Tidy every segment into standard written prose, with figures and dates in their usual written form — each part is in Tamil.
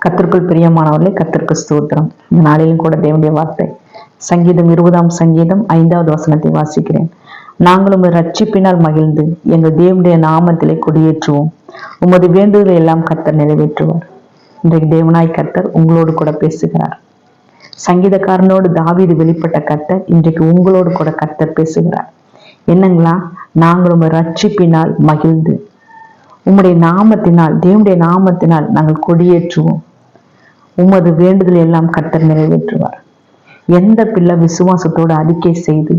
கர்த்தருக்குள் பிரியமானவர்களே, கர்த்தருக்கு ஸ்தோத்திரம். இந்த நாளிலும் கூட தேவனுடைய வார்த்தை சங்கீதம் 20ஆம் சங்கீதம் 5வது வசனத்தை வாசிக்கிறேன். நாங்களும் ரட்சிப்பினால் மகிழ்ந்து எங்கள் தேவனுடைய நாமத்திலே கொடியேற்றுவோம். உமது வேண்டுதலை எல்லாம் கர்த்தர் நிறைவேற்றுவார். இன்றைக்கு தேவனாய் கர்த்தர் உங்களோடு கூட பேசுகிறார். சங்கீதக்காரனோடு தாவீது வெளிப்பட்ட கர்த்தர் இன்றைக்கு உங்களோடு கூட கர்த்தர் பேசுகிறார். என்னங்களா? நாங்களும் ரட்சிப்பினால் மகிழ்ந்து உம்முடைய நாமத்தினால், தேவனுடைய நாமத்தினால் நாங்கள் கொடியேற்றுவோம். உமது வேண்டுதல் எல்லாம் கர்த்தர் நிறைவேற்றுவார். எந்த பிள்ளை விசுவாசத்தோடு அறிக்கை செய்து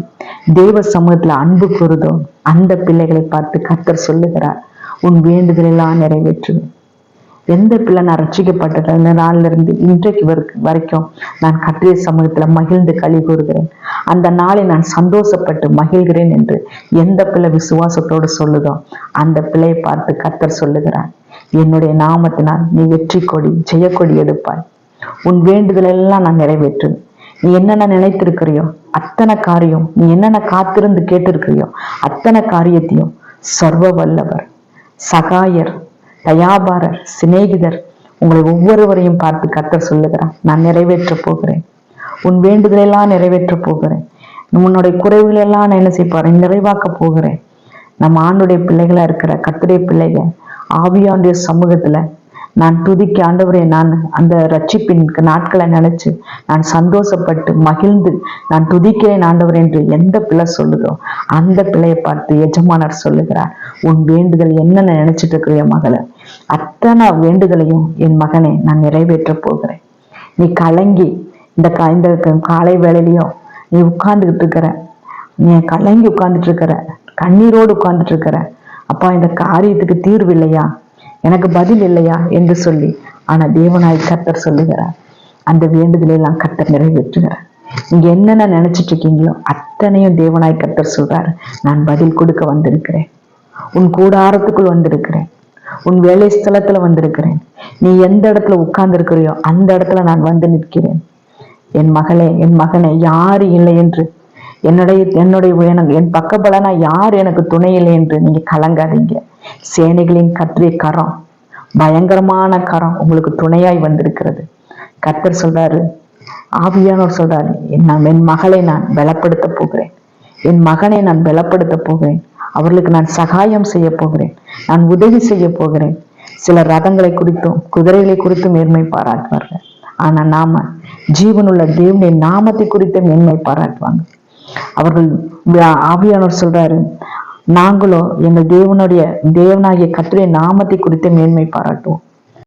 தேவ சமூகத்துல அன்பு கூறுதோ அந்த பிள்ளைகளை பார்த்து கர்த்தர் சொல்லுகிறார், உன் வேண்டுதல் எல்லாம் நிறைவேற்றுவேன். எந்த பிள்ளை நான் ரட்சிக்கப்பட்ட அந்த நாள்ல இருந்து இன்றைக்கு வரைக்கும் நான் கர்த்தருடைய சமூகத்துல மகிழ்ந்து களி கூறுகிறேன், அந்த நாளை நான் சந்தோஷப்பட்டு மகிழ்கிறேன் என்று எந்த பிள்ளை விசுவாசத்தோடு சொல்லுதோ அந்த பிள்ளையை பார்த்து கர்த்தர் சொல்லுகிறார், என்னுடைய நாமத்தினால் நீ வெற்றி கொடி ஜெயக்கொடி எடுப்பாய். உன் வேண்டுதல் எல்லாம் நான் நிறைவேற்றுவேன். நீ என்னென்ன நினைத்திருக்கிறியோ அத்தனை காரியம், நீ என்னென்ன காத்திருந்து கேட்டிருக்கிறியோ அத்தனை காரியத்தையும் சர்வ வல்லவர், சகாயர், தயாபாரர், சிநேகிதர் உங்களை ஒவ்வொருவரையும் பார்த்து கர்த்தர் சொல்லுகிறார், நான் நிறைவேற்ற போகிறேன். உன் வேண்டுதலெல்லாம் நிறைவேற்ற போகிறேன். உன்னுடைய குறைவுகளெல்லாம் நான் என்ன செய்ய போறேன்? நிறைவாக்க போகிறேன். நம்ம ஆண்டுடைய பிள்ளைகளா இருக்கிற கர்த்தருடைய பிள்ளைகள் ஆவியானுடைய சமூகத்துல நான் துதிக்க ஆண்டவரே, நான் அந்த ரட்சிப்பின் நாட்களை நினைச்சு நான் சந்தோஷப்பட்டு மகிழ்ந்து நான் துதிக்கிறேன் ஆண்டவர் என்று எந்த பிள்ளை சொல்லுதோ அந்த பிள்ளையை பார்த்து எஜமானர் சொல்லுகிறார், உன் வேண்டுதல் என்னென்ன நினைச்சிட்டு இருக்கிற மகளை அத்தனை வேண்டுதலையும் என் மகனே நான் நிறைவேற்ற போகிறேன். நீ கலங்கி இந்த காலை வேளையிலையும் நீ உட்கார்ந்துகிட்டு இருக்கிற, நீ கலங்கி உட்கார்ந்துட்டு இருக்கிற, கண்ணீரோடு உட்கார்ந்துட்டு இருக்கிற, அப்பா இந்த காரியத்துக்கு தீர்வு இல்லையா, எனக்கு பதில் இல்லையா என்று சொல்லி, ஆனா தேவனாய் கர்த்தர் சொல்லுகிறார், அந்த வேண்டுதலை எல்லாம் கர்த்தர் நிறைவேற்றுகிறார். நீங்க என்னென்ன நினைச்சிட்டு இருக்கீங்களோ அத்தனையும் தேவனாய் கர்த்தர் சொல்றாரு, நான் பதில் கொடுக்க வந்திருக்கிறேன். உன் கூடாரத்துக்குள் வந்திருக்கிறேன், உன் வேலை ஸ்தலத்துல வந்திருக்கிறேன். நீ எந்த இடத்துல உட்கார்ந்து இருக்கிறியோ அந்த இடத்துல நான் வந்து நிற்கிறேன். என் மகளே, என் மகனே, யாரு இல்லை என்று என் பக்கபலனா யார் எனக்கு துணை இல்லை என்று நீங்க கலங்காதீங்க. சேனைகளின் கர்த்தருடைய கரம், பயங்கரமான கரம் உங்களுக்கு துணையாய் வந்திருக்கிறது. கர்த்தர் சொல்றாரு, ஆவியானவர் சொல்றாரு, என் மகளை நான் பலப்படுத்த போகிறேன், என் மகனை நான் பலப்படுத்த போகிறேன், அவர்களுக்கு நான் சகாயம் செய்ய போகிறேன், நான் உதவி செய்ய போகிறேன். சில ரதங்களை குறித்தும் குதிரைகளை குறித்தும் மேன்மை பாராட்டுவார்கள், ஆனா நாம ஜீவனுள்ள தேவனுடைய நாமத்தை குறித்து மேன்மை பாராட்டுவாங்க. அவர்கள் ஆவியானவர் சொல்றாரு, நாங்களோ எங்கள் தேவனாகிய கர்த்தருடைய நாமத்தை குறித்து மேன்மை பாராட்டுவோம்.